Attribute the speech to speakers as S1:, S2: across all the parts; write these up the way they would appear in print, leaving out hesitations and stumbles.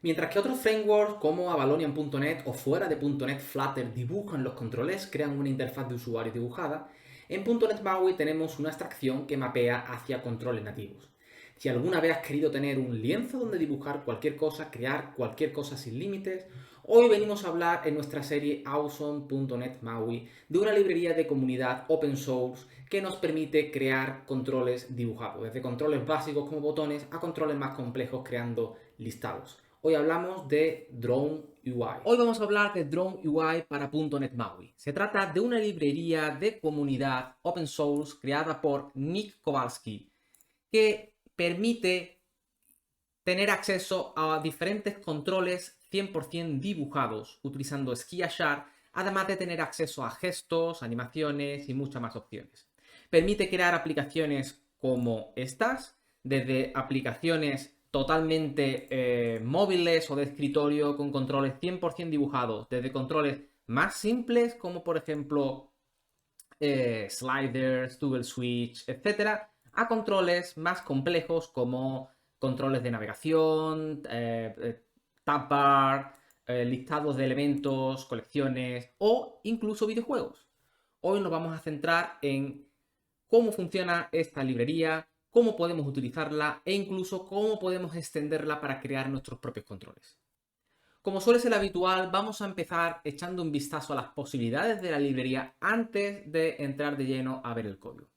S1: Mientras que otros frameworks como Avalonian.net o fuera de .NET Flutter dibujan los controles, crean una interfaz de usuario dibujada, en .NET MAUI tenemos una abstracción que mapea hacia controles nativos. Si alguna vez has querido tener un lienzo donde dibujar cualquier cosa, crear cualquier cosa sin límites, hoy venimos a hablar en nuestra serie Awesome.NET MAUI de una librería de comunidad open source que nos permite crear controles dibujados, desde controles básicos como botones a controles más complejos creando listados. Hoy hablamos de Drone UI. Hoy vamos a hablar de Drone UI para .NET MAUI. Se trata de una librería de comunidad open source creada por Nick Kowalski que permite tener acceso a diferentes controles 100% dibujados utilizando Skillshare, además de tener acceso a gestos, animaciones y muchas más opciones. Permite crear aplicaciones como estas, desde aplicaciones totalmente móviles o de escritorio con controles 100% dibujados, desde controles más simples como por ejemplo sliders, toggle switch, etcétera, a controles más complejos como controles de navegación, tab bar, listados de elementos, colecciones o incluso videojuegos. Hoy nos vamos a centrar en cómo funciona esta librería, cómo podemos utilizarla e incluso cómo podemos extenderla para crear nuestros propios controles. Como suele ser habitual, vamos a empezar echando un vistazo a las posibilidades de la librería antes de entrar de lleno a ver el código.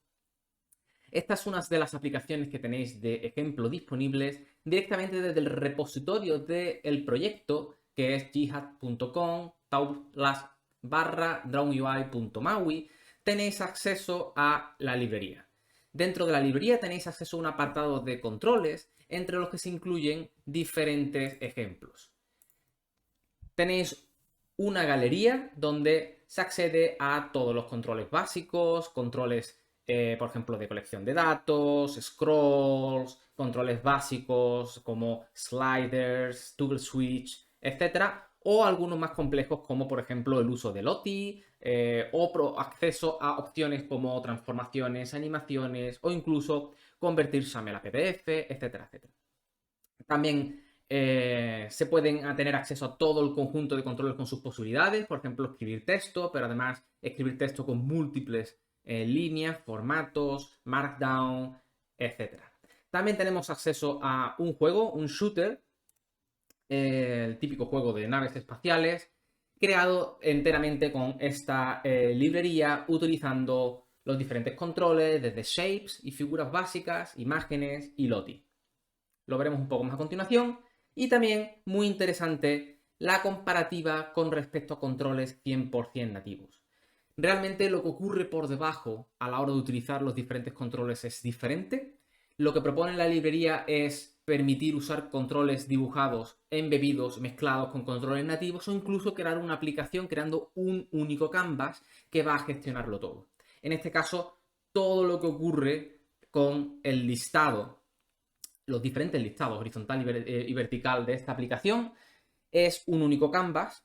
S1: Esta es una de las aplicaciones que tenéis de ejemplo disponibles directamente desde el repositorio del proyecto, que es github.com/droneui.maui. Tenéis acceso a la librería. Dentro de la librería tenéis acceso a un apartado de controles, entre los que se incluyen diferentes ejemplos. Tenéis una galería donde se accede a todos los controles básicos, controles, por ejemplo, de colección de datos, scrolls, controles básicos como sliders, toggle switch, etc. O algunos más complejos como, por ejemplo, el uso del OTI o acceso a opciones como transformaciones, animaciones o incluso convertir XAML a PDF, etcétera, etcétera. También se pueden tener acceso a todo el conjunto de controles con sus posibilidades, por ejemplo, escribir texto, pero además escribir texto con múltiples líneas, formatos, markdown, etc. También tenemos acceso a un juego, un shooter, el típico juego de naves espaciales, creado enteramente con esta librería, utilizando los diferentes controles, desde shapes y figuras básicas, imágenes y LOTI. Lo veremos un poco más a continuación. Y también, muy interesante, la comparativa con respecto a controles 100% nativos. Realmente lo que ocurre por debajo a la hora de utilizar los diferentes controles es diferente. Lo que propone la librería es permitir usar controles dibujados, embebidos, mezclados con controles nativos o incluso crear una aplicación creando un único canvas que va a gestionarlo todo. En este caso, todo lo que ocurre con el listado, los diferentes listados horizontal y vertical de esta aplicación es un único canvas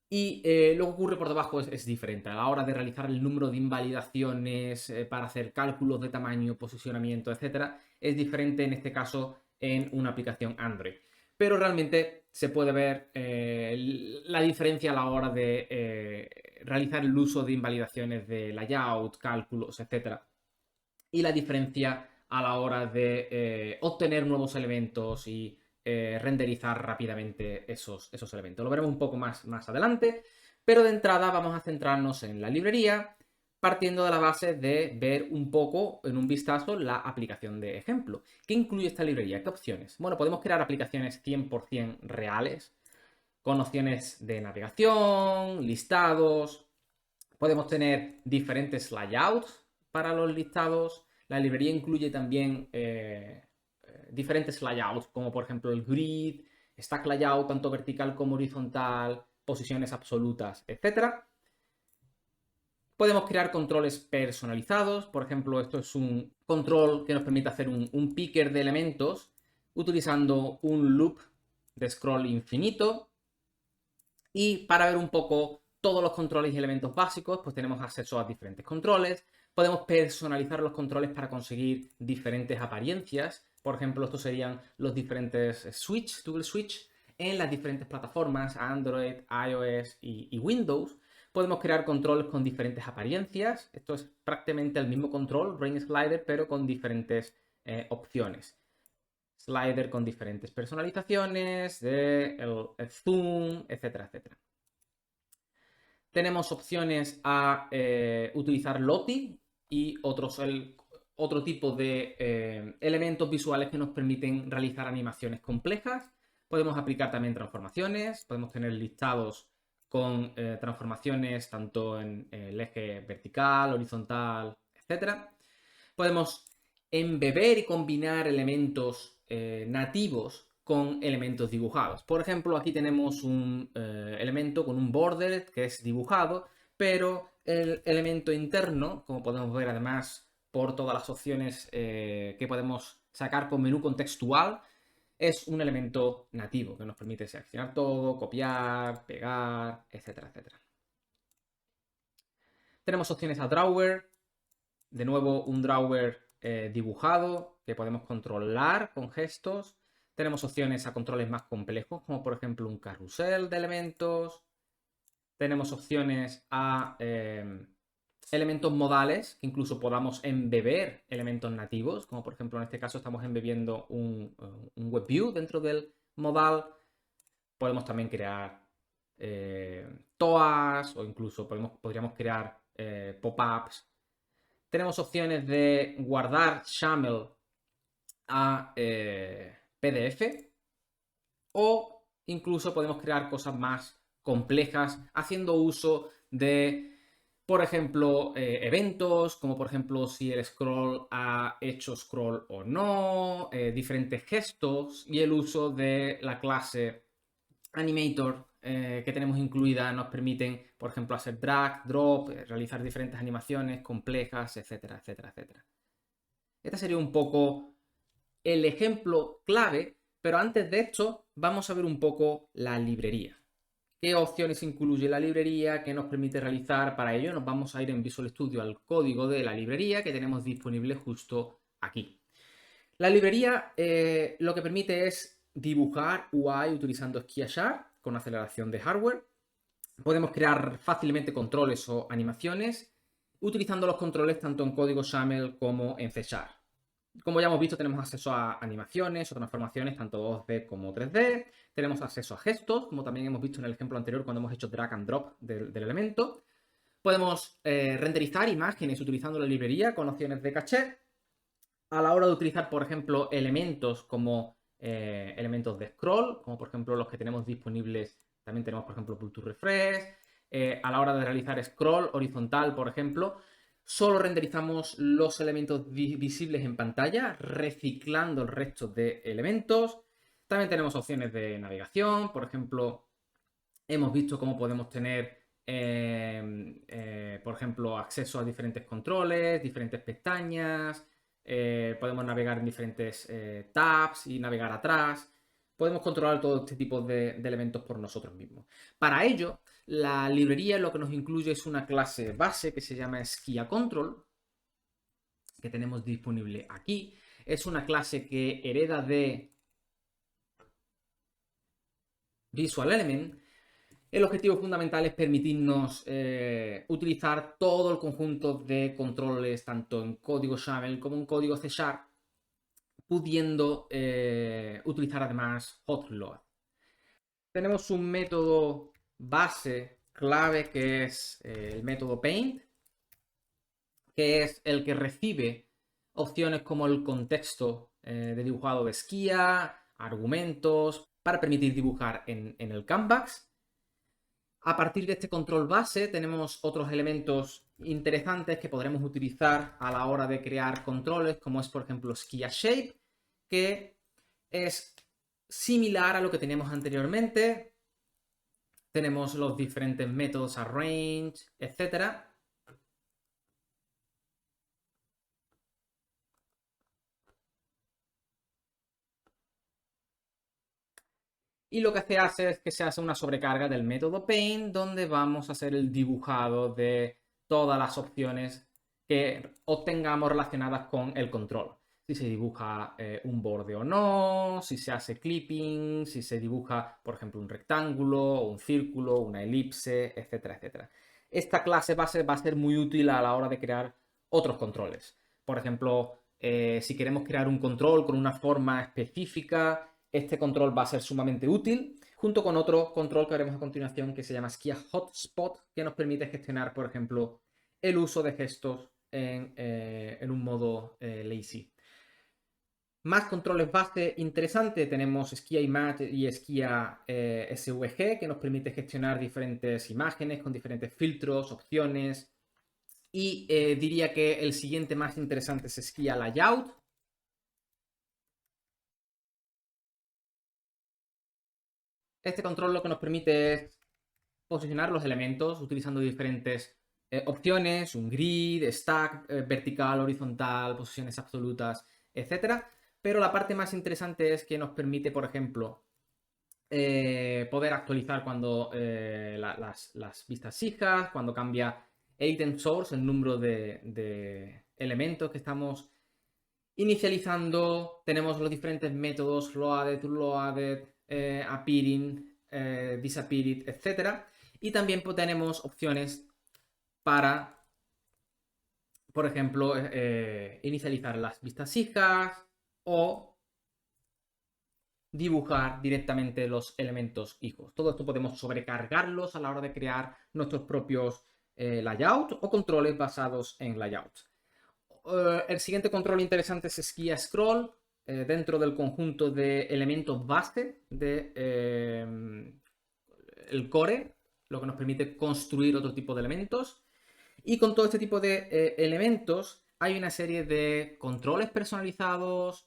S1: y lo que ocurre por debajo es diferente. A la hora de realizar el número de invalidaciones para hacer cálculos de tamaño, posicionamiento, etcétera, es diferente en este caso en una aplicación Android. Pero realmente se puede ver la diferencia a la hora de realizar el uso de invalidaciones de layout, cálculos, etcétera. Y la diferencia a la hora de obtener nuevos elementos y renderizar rápidamente esos elementos. Lo veremos un poco más adelante, pero de entrada vamos a centrarnos en la librería, partiendo de la base de ver un poco en un vistazo la aplicación de ejemplo. ¿Qué incluye esta librería? ¿Qué opciones? Bueno, podemos crear aplicaciones 100% reales, con opciones de navegación, listados. Podemos tener diferentes layouts para los listados. La librería incluye también diferentes layouts, como por ejemplo el grid, stack layout, tanto vertical como horizontal, posiciones absolutas, etc. Podemos crear controles personalizados. Por ejemplo, esto es un control que nos permite hacer un picker de elementos utilizando un loop de scroll infinito. Y para ver un poco todos los controles y elementos básicos, pues tenemos acceso a diferentes controles. Podemos personalizar los controles para conseguir diferentes apariencias. Por ejemplo, estos serían los diferentes switch, toggle switch, en las diferentes plataformas, Android, iOS y Windows. Podemos crear controles con diferentes apariencias. Esto es prácticamente el mismo control, Rain Slider, pero con diferentes opciones. Slider con diferentes personalizaciones, el zoom, etcétera, etcétera. Tenemos opciones a utilizar Lottie y otro tipo de elementos visuales que nos permiten realizar animaciones complejas. Podemos aplicar también transformaciones, podemos tener listados con transformaciones tanto en el eje vertical, horizontal, etc. Podemos embeber y combinar elementos nativos con elementos dibujados. Por ejemplo, aquí tenemos un elemento con un border que es dibujado, pero el elemento interno, como podemos ver además por todas las opciones que podemos sacar con menú contextual, es un elemento nativo que nos permite seleccionar todo, copiar, pegar, etcétera, etcétera. Tenemos opciones a drawer, de nuevo un drawer dibujado que podemos controlar con gestos. Tenemos opciones a controles más complejos, como por ejemplo un carrusel de elementos. Tenemos opciones a elementos modales, que incluso podamos embeber elementos nativos, como por ejemplo en este caso estamos embebiendo un web view dentro del modal. Podemos también crear TOAs o incluso podríamos crear pop-ups. Tenemos opciones de guardar XAML a PDF o incluso podemos crear cosas más complejas haciendo uso de, por ejemplo, eventos, como por ejemplo si el scroll ha hecho scroll o no, diferentes gestos y el uso de la clase Animator que tenemos incluida nos permiten, por ejemplo, hacer drag, drop, realizar diferentes animaciones complejas, etcétera, etcétera, etcétera. Este sería un poco el ejemplo clave, pero antes de esto vamos a ver un poco la librería. ¿Qué opciones incluye la librería? ¿Qué nos permite realizar? Para ello nos vamos a ir en Visual Studio al código de la librería que tenemos disponible justo aquí. La librería lo que permite es dibujar UI utilizando Skiashare con aceleración de hardware. Podemos crear fácilmente controles o animaciones utilizando los controles tanto en código XAML como en C#. Como ya hemos visto, tenemos acceso a animaciones o transformaciones tanto 2D como 3D. Tenemos acceso a gestos, como también hemos visto en el ejemplo anterior cuando hemos hecho drag and drop del elemento. Podemos renderizar imágenes utilizando la librería con opciones de caché. A la hora de utilizar, por ejemplo, elementos como elementos de scroll, como por ejemplo los que tenemos disponibles, también tenemos, por ejemplo, Pull to Refresh. A la hora de realizar scroll horizontal, por ejemplo, solo renderizamos los elementos visibles en pantalla, reciclando el resto de elementos. También tenemos opciones de navegación, por ejemplo, hemos visto cómo podemos tener, por ejemplo, acceso a diferentes controles, diferentes pestañas. Podemos navegar en diferentes tabs y navegar atrás. Podemos controlar todo este tipo de elementos por nosotros mismos. Para ello, la librería lo que nos incluye es una clase base que se llama SkiaControl, que tenemos disponible aquí. Es una clase que hereda de Visual Element. El objetivo fundamental es permitirnos utilizar todo el conjunto de controles, tanto en código XAML como en código C#, pudiendo utilizar además hotload. Tenemos un método base clave que es el método paint, que es el que recibe opciones como el contexto de dibujado de Skia, argumentos, para permitir dibujar en el canvas. A partir de este control base tenemos otros elementos interesantes que podremos utilizar a la hora de crear controles, como es por ejemplo SkiaShape, que es similar a lo que teníamos anteriormente. Tenemos los diferentes métodos arrange, etc. Y lo que se hace es que se hace una sobrecarga del método paint, donde vamos a hacer el dibujado de todas las opciones que obtengamos relacionadas con el control. si se dibuja un borde o no, si se hace clipping, si se dibuja, por ejemplo, un rectángulo, un círculo, una elipse, etcétera, etcétera. Esta clase base va a ser muy útil a la hora de crear otros controles. Por ejemplo, si queremos crear un control con una forma específica, este control va a ser sumamente útil, junto con otro control que veremos a continuación que se llama Skia Hotspot, que nos permite gestionar, por ejemplo, el uso de gestos en un modo lazy. Más controles base interesantes, tenemos Skia Image y Skia SVG, que nos permite gestionar diferentes imágenes con diferentes filtros, opciones. Y diría que el siguiente más interesante es Skia Layout. Este control lo que nos permite es posicionar los elementos utilizando diferentes opciones, un grid, stack, vertical, horizontal, posiciones absolutas, etc. Pero la parte más interesante es que nos permite, por ejemplo, poder actualizar cuando las vistas fijas, cuando cambia item source, el número de elementos que estamos inicializando. Tenemos los diferentes métodos, loaded, unloaded, appearing, disappeared, etc. Y también tenemos opciones para, por ejemplo, inicializar las vistas fijas o dibujar directamente los elementos hijos. Todo esto podemos sobrecargarlos a la hora de crear nuestros propios layouts o controles basados en layouts. El siguiente control interesante es Skia Scroll, dentro del conjunto de elementos base de el core, lo que nos permite construir otro tipo de elementos. Y con todo este tipo de elementos hay una serie de controles personalizados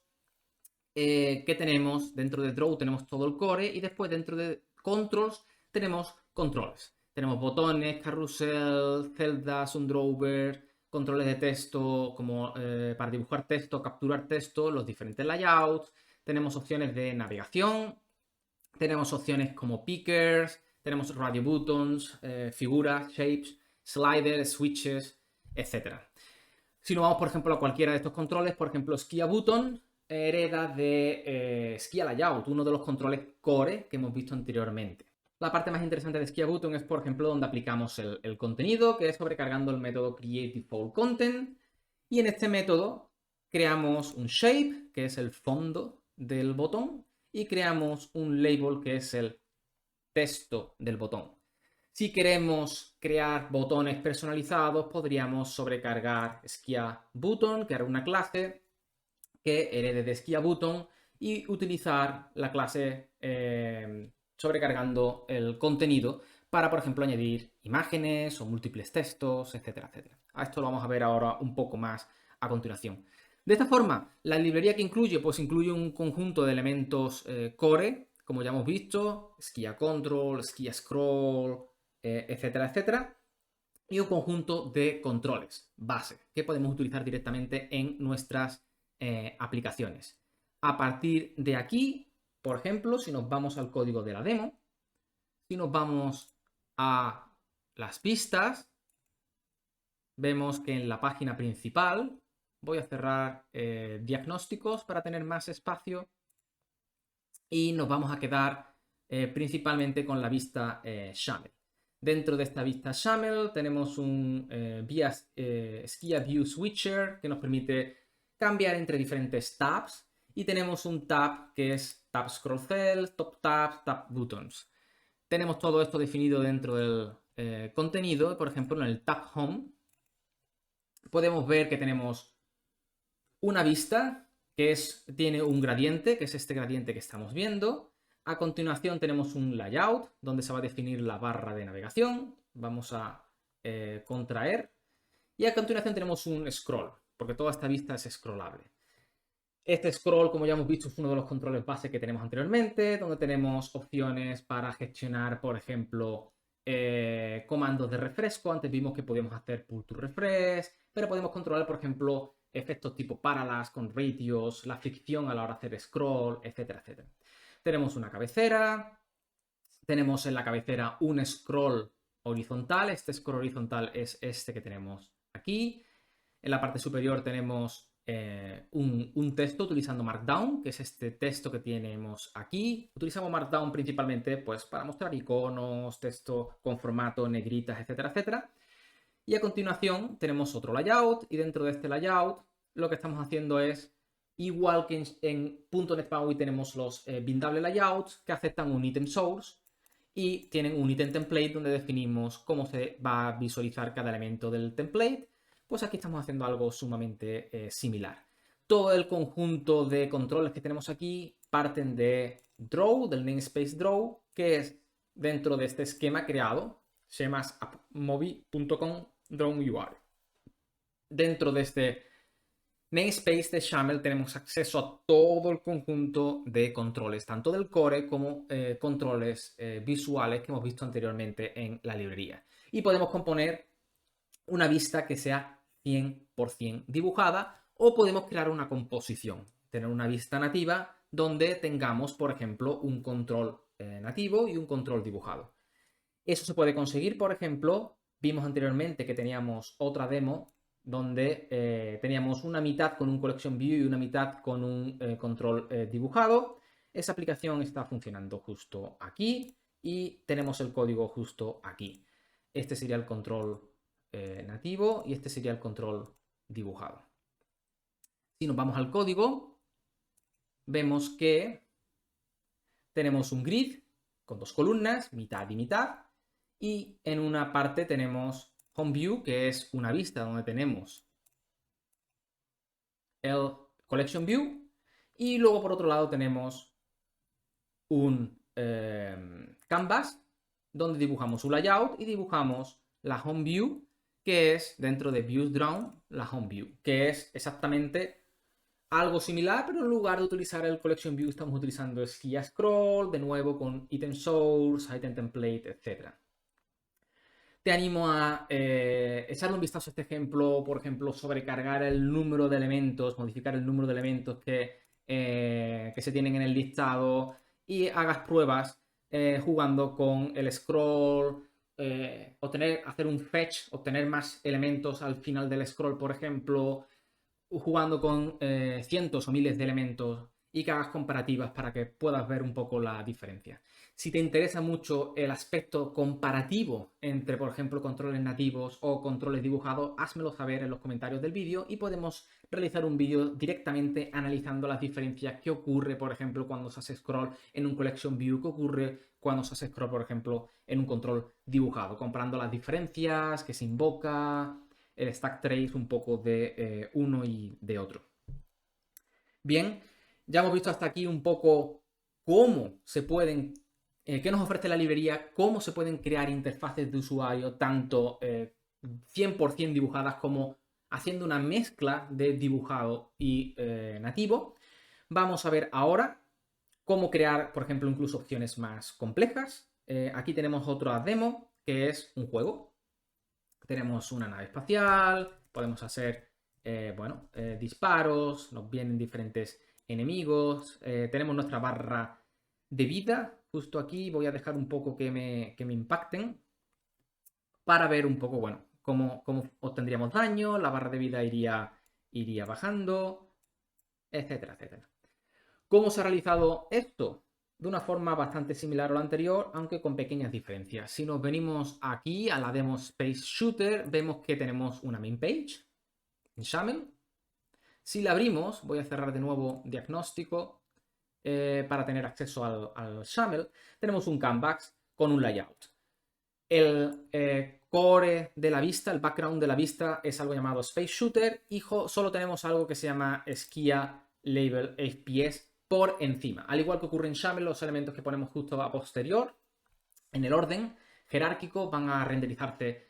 S1: que tenemos. Dentro de Draw tenemos todo el core y después dentro de Controls tenemos controles. Tenemos botones, carrusel, celdas, undrawer, controles de texto como para dibujar texto, capturar texto, los diferentes layouts. Tenemos opciones de navegación, tenemos opciones como pickers, tenemos radio buttons, figuras, shapes, sliders, switches, etc. Si nos vamos, por ejemplo, a cualquiera de estos controles, por ejemplo, Skia Button hereda de Skia Layout, uno de los controles core que hemos visto anteriormente. La parte más interesante de Skia Button es, por ejemplo, donde aplicamos el contenido, que es sobrecargando el método createDefaultContent. Y en este método creamos un shape, que es el fondo del botón, y creamos un label, que es el texto del botón. Si queremos crear botones personalizados, podríamos sobrecargar Skia Button, crear una clase que herede de Skia Button y utilizar la clase sobrecargando el contenido para, por ejemplo, añadir imágenes o múltiples textos, etcétera, etcétera. A esto lo vamos a ver ahora un poco más a continuación. De esta forma, la librería que incluye, pues incluye un conjunto de elementos core, como ya hemos visto, Skia Control, Skia Scroll, etcétera, etcétera, y un conjunto de controles base que podemos utilizar directamente en nuestras aplicaciones. A partir de aquí, por ejemplo, si nos vamos al código de la demo, si nos vamos a las vistas, vemos que en la página principal, voy a cerrar diagnósticos para tener más espacio, y nos vamos a quedar principalmente con la vista XAML. Dentro de esta vista XAML tenemos un Skia View Switcher que nos permite cambiar entre diferentes tabs, y tenemos un tab que es Tab Scroll Cell, Top Tabs, Tab Buttons. Tenemos todo esto definido dentro del contenido. Por ejemplo, en el Tab Home podemos ver que tenemos una vista que tiene un gradiente, que es este gradiente que estamos viendo. A continuación tenemos un layout, donde se va a definir la barra de navegación. Vamos a contraer. Y a continuación tenemos un scroll, porque toda esta vista es scrollable. Este scroll, como ya hemos visto, es uno de los controles base que tenemos anteriormente, donde tenemos opciones para gestionar, por ejemplo, comandos de refresco. Antes vimos que podíamos hacer pull to refresh, pero podemos controlar, por ejemplo, efectos tipo parallax con radios, la fricción a la hora de hacer scroll, etcétera, etcétera. Tenemos una cabecera, tenemos en la cabecera un scroll horizontal. Este scroll horizontal es este que tenemos aquí. En la parte superior tenemos un texto utilizando Markdown, que es este texto que tenemos aquí. Utilizamos Markdown principalmente pues, para mostrar iconos, texto con formato, negritas, etcétera, etcétera. Y a continuación tenemos otro layout y dentro de este layout lo que estamos haciendo es, igual que en .NET MAUI tenemos los bindable layouts que aceptan un item source y tienen un item template donde definimos cómo se va a visualizar cada elemento del template. Pues aquí estamos haciendo algo sumamente similar. Todo el conjunto de controles que tenemos aquí parten de draw, del namespace draw, que es dentro de este esquema creado, schemas.mobi.com draw UI. Dentro de este namespace de XAML tenemos acceso a todo el conjunto de controles, tanto del core como controles visuales que hemos visto anteriormente en la librería. Y podemos componer una vista que sea 100% dibujada o podemos crear una composición, tener una vista nativa donde tengamos, por ejemplo, un control nativo y un control dibujado. Eso se puede conseguir, por ejemplo, vimos anteriormente que teníamos otra demo donde teníamos una mitad con un collection view y una mitad con un control dibujado. Esa aplicación está funcionando justo aquí y tenemos el código justo aquí. Este sería el control nativo y este sería el control dibujado. Si nos vamos al código, vemos que tenemos un grid con dos columnas, mitad y mitad, y en una parte tenemos Home View, que es una vista donde tenemos el Collection View, y luego por otro lado tenemos un Canvas donde dibujamos un layout y dibujamos la Home View, que es dentro de Views Drawn, la Home View, que es exactamente algo similar, pero en lugar de utilizar el Collection View estamos utilizando Skia Scroll, de nuevo con Item Source, Item Template, etc. Te animo a echarle un vistazo a este ejemplo, por ejemplo, sobrecargar el número de elementos, modificar el número de elementos que se tienen en el listado y hagas pruebas jugando con el scroll, hacer un fetch, obtener más elementos al final del scroll, por ejemplo, jugando con cientos o miles de elementos y que hagas comparativas para que puedas ver un poco la diferencia. Si te interesa mucho el aspecto comparativo entre, por ejemplo, controles nativos o controles dibujados, házmelo saber en los comentarios del vídeo y podemos realizar un vídeo directamente analizando las diferencias que ocurre, por ejemplo, cuando se hace scroll en un collection view, que ocurre cuando se hace scroll, por ejemplo, en un control dibujado, comparando las diferencias que se invoca, el stack trace un poco de uno y de otro. Bien, ya hemos visto hasta aquí un poco cómo se pueden, qué nos ofrece la librería, cómo se pueden crear interfaces de usuario, tanto 100% dibujadas como haciendo una mezcla de dibujado y nativo. Vamos a ver ahora cómo crear, por ejemplo, incluso opciones más complejas. Aquí tenemos otra demo, que es un juego. Tenemos una nave espacial, podemos hacer disparos, nos vienen diferentes enemigos, tenemos nuestra barra de vida justo aquí. Voy a dejar un poco que me impacten para ver un poco, bueno, cómo obtendríamos daño, la barra de vida iría bajando, etcétera, etcétera. ¿Cómo se ha realizado esto? De una forma bastante similar a lo anterior, aunque con pequeñas diferencias. Si nos venimos aquí a la demo Space Shooter, vemos que tenemos una main page en XAML. Si la abrimos, voy a cerrar de nuevo diagnóstico para tener acceso al XAML. Tenemos un canvas con un layout. El core de la vista, el background de la vista es algo llamado Space Shooter y solo tenemos algo que se llama Skia Label FPS por encima. Al igual que ocurre en XAML, los elementos que ponemos justo a posterior, en el orden jerárquico, van a renderizarse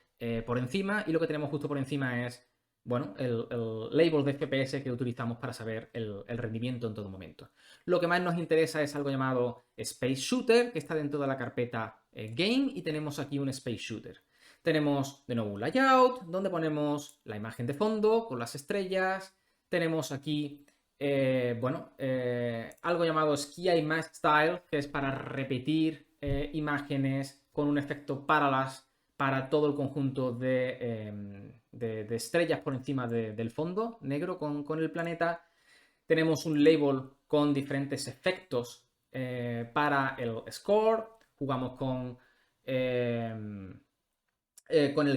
S1: por encima y lo que tenemos justo por encima es, bueno, el label de FPS que utilizamos para saber el rendimiento en todo momento. Lo que más nos interesa es algo llamado Space Shooter, que está dentro de la carpeta Game, y tenemos aquí un Space Shooter. Tenemos de nuevo un layout donde ponemos la imagen de fondo con las estrellas. Tenemos aquí algo llamado Skia Image Style, que es para repetir imágenes con un efecto parallax para todo el conjunto de de estrellas por encima del fondo negro con el planeta. Tenemos un label con diferentes efectos para el score. Jugamos con el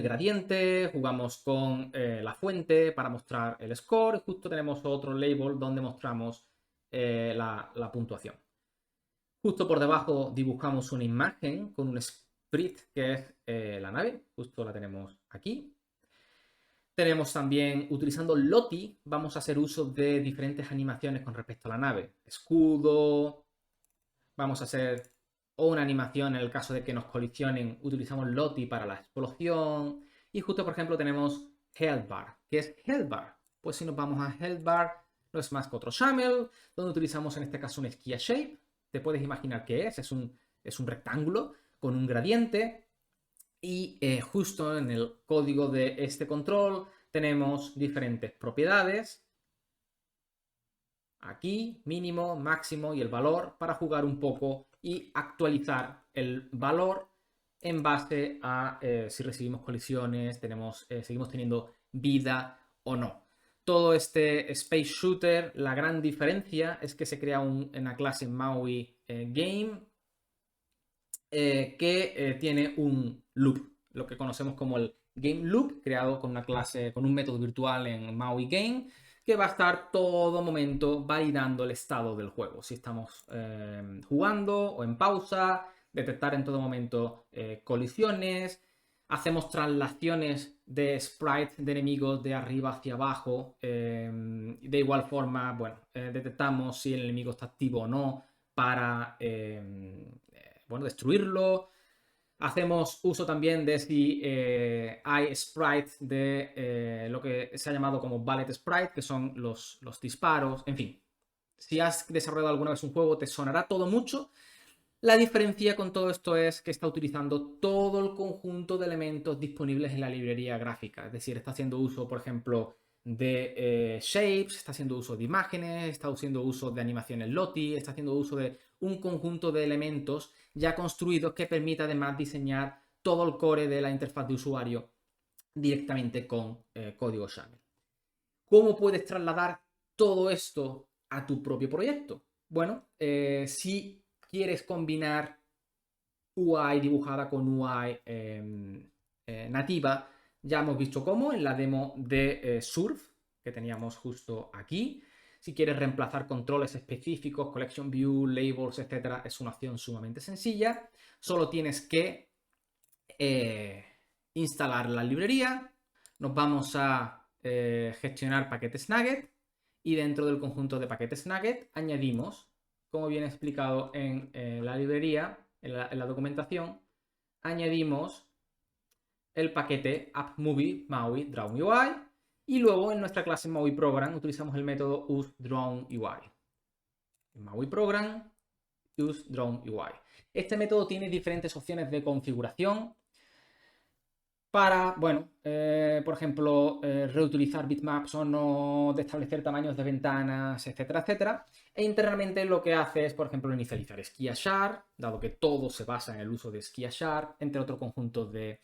S1: gradiente, jugamos con la fuente para mostrar el score. Y justo tenemos otro label donde mostramos la puntuación. Justo por debajo dibujamos una imagen con un sprite que es la nave. Justo la tenemos aquí. Tenemos también, utilizando Lottie, vamos a hacer uso de diferentes animaciones con respecto a la nave. Escudo, vamos a hacer una animación en el caso de que nos colisionen, utilizamos Lottie para la explosión. Y justo, por ejemplo, tenemos Hellbar. ¿Qué es Hellbar? Pues si nos vamos a Hellbar, no es más que otro Shamel, donde utilizamos en este caso un Skia Shape. Te puedes imaginar qué es un rectángulo con un gradiente. Y justo en el código de este control tenemos diferentes propiedades. Aquí, mínimo, máximo y el valor para jugar un poco y actualizar el valor en base a si recibimos colisiones, seguimos teniendo vida o no. Todo este Space Shooter, la gran diferencia es que se crea una clase Maui Game que tiene un loop, lo que conocemos como el Game Loop, creado con una clase, con un método virtual en Maui Game, que va a estar todo momento validando el estado del juego. Si estamos jugando o en pausa, detectar en todo momento colisiones, hacemos traslaciones de sprites de enemigos de arriba hacia abajo. De igual forma, bueno, detectamos si el enemigo está activo o no para destruirlo. Hacemos uso también de si hay sprites de lo que se ha llamado como bullet sprite, que son los disparos. En fin, si has desarrollado alguna vez un juego, te sonará todo mucho. La diferencia con todo esto es que está utilizando todo el conjunto de elementos disponibles en la librería gráfica. Es decir, está haciendo uso, por ejemplo, de shapes, está haciendo uso de imágenes, está haciendo uso de animaciones Lottie, está haciendo uso de un conjunto de elementos ya construidos que permite además diseñar todo el core de la interfaz de usuario directamente con código YAML. ¿Cómo puedes trasladar todo esto a tu propio proyecto? Bueno, si quieres combinar UI dibujada con UI nativa, ya hemos visto cómo en la demo de Surf, que teníamos justo aquí. Si quieres reemplazar controles específicos, Collection View, Labels, etc., es una opción sumamente sencilla. Solo tienes que instalar la librería. Nos vamos a gestionar paquetes Nugget y dentro del conjunto de paquetes Nugget añadimos, como viene explicado en la librería, en la documentación, añadimos el paquete AppMovie Maui Drawn UI y luego en nuestra clase Maui Program utilizamos el método useDrawnUI. Maui Program useDrawnUI. Este método tiene diferentes opciones de configuración para, bueno, por ejemplo, reutilizar bitmaps o no, de establecer tamaños de ventanas, etcétera, etcétera. E internamente lo que hace es, por ejemplo, inicializar Skiashar, dado que todo se basa en el uso de Skiashar, entre otro conjunto de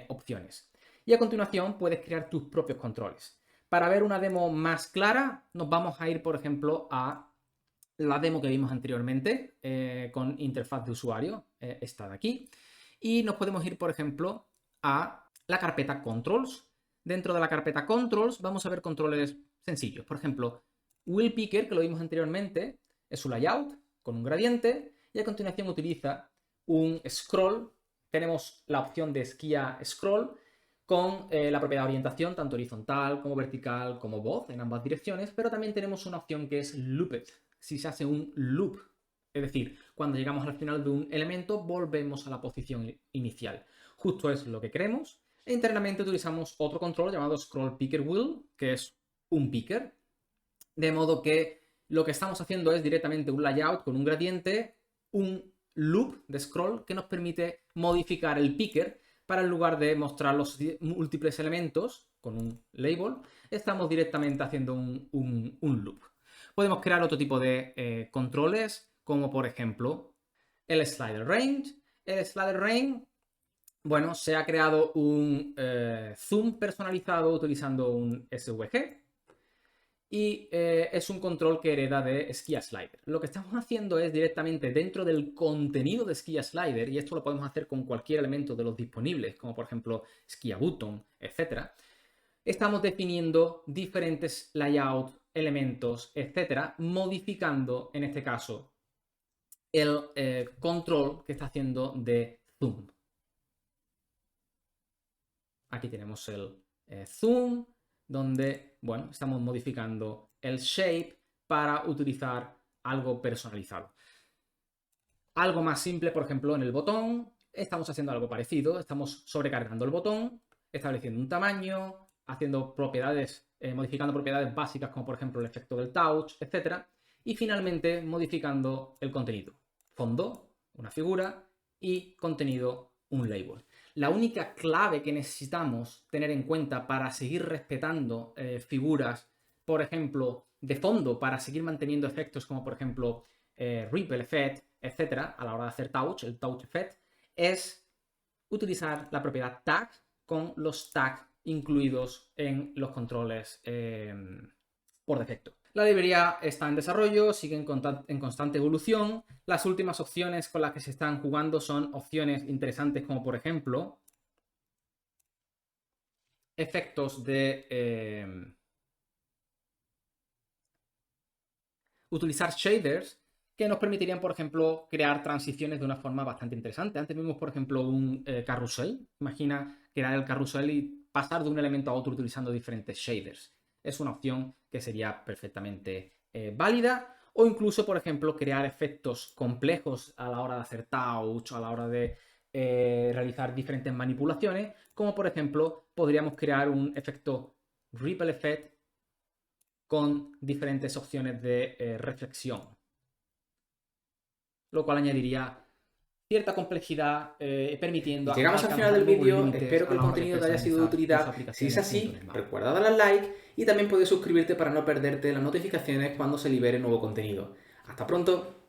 S1: opciones. Y a continuación puedes crear tus propios controles. Para ver una demo más clara, nos vamos a ir, por ejemplo, a la demo que vimos anteriormente con interfaz de usuario, esta de aquí. Y nos podemos ir, por ejemplo, a la carpeta Controls. Dentro de la carpeta Controls vamos a ver controles sencillos. Por ejemplo, Wheel Picker, que lo vimos anteriormente, es un layout con un gradiente y a continuación utiliza un scroll. Tenemos la opción de Skia Scroll con la propiedad de orientación, tanto horizontal como vertical como voz en ambas direcciones, pero también tenemos una opción que es Looped, si se hace un loop. Es decir, cuando llegamos al final de un elemento, volvemos a la posición inicial. Justo es lo que queremos. E internamente utilizamos otro control llamado Scroll Picker Wheel, que es un picker. De modo que lo que estamos haciendo es directamente un layout con un gradiente, un loop de scroll que nos permite modificar el picker para en lugar de mostrar los múltiples elementos con un label, estamos directamente haciendo un loop. Podemos crear otro tipo de controles, como por ejemplo el slider range. El slider range bueno, se ha creado un zoom personalizado utilizando un SVG y es un control que hereda de SkiaSlider. Lo que estamos haciendo es directamente dentro del contenido de SkiaSlider, y esto lo podemos hacer con cualquier elemento de los disponibles, como por ejemplo SkiaButton, etc. Estamos definiendo diferentes layouts, elementos, etc., modificando en este caso el control que está haciendo de zoom. Aquí tenemos el zoom, donde, bueno, estamos modificando el shape para utilizar algo personalizado. Algo más simple, por ejemplo, en el botón, estamos haciendo algo parecido. Estamos sobrecargando el botón, estableciendo un tamaño, haciendo propiedades, modificando propiedades básicas como por ejemplo el efecto del touch, etc. Y finalmente modificando el contenido. Fondo, una figura, y contenido, un label. La única clave que necesitamos tener en cuenta para seguir respetando figuras, por ejemplo, de fondo, para seguir manteniendo efectos como por ejemplo Ripple Effect, etcétera, a la hora de hacer touch, el touch effect, es utilizar la propiedad tag con los tags incluidos en los controles por defecto. La librería está en desarrollo, sigue en constante evolución. Las últimas opciones con las que se están jugando son opciones interesantes como por ejemplo efectos de utilizar shaders que nos permitirían, por ejemplo, crear transiciones de una forma bastante interesante. Antes vimos, por ejemplo, un carrusel. Imagina crear el carrusel y pasar de un elemento a otro utilizando diferentes shaders. Es una opción que sería perfectamente válida. O incluso, por ejemplo, crear efectos complejos a la hora de hacer touch, a la hora de realizar diferentes manipulaciones, como por ejemplo, podríamos crear un efecto Ripple Effect con diferentes opciones de reflexión, lo cual añadiría cierta complejidad, permitiendo.
S2: Llegamos al final del vídeo, espero que el contenido te haya sido de utilidad. Si es así, recuerda darle al like y también puedes suscribirte para no perderte las notificaciones cuando se libere nuevo contenido. ¡Hasta pronto!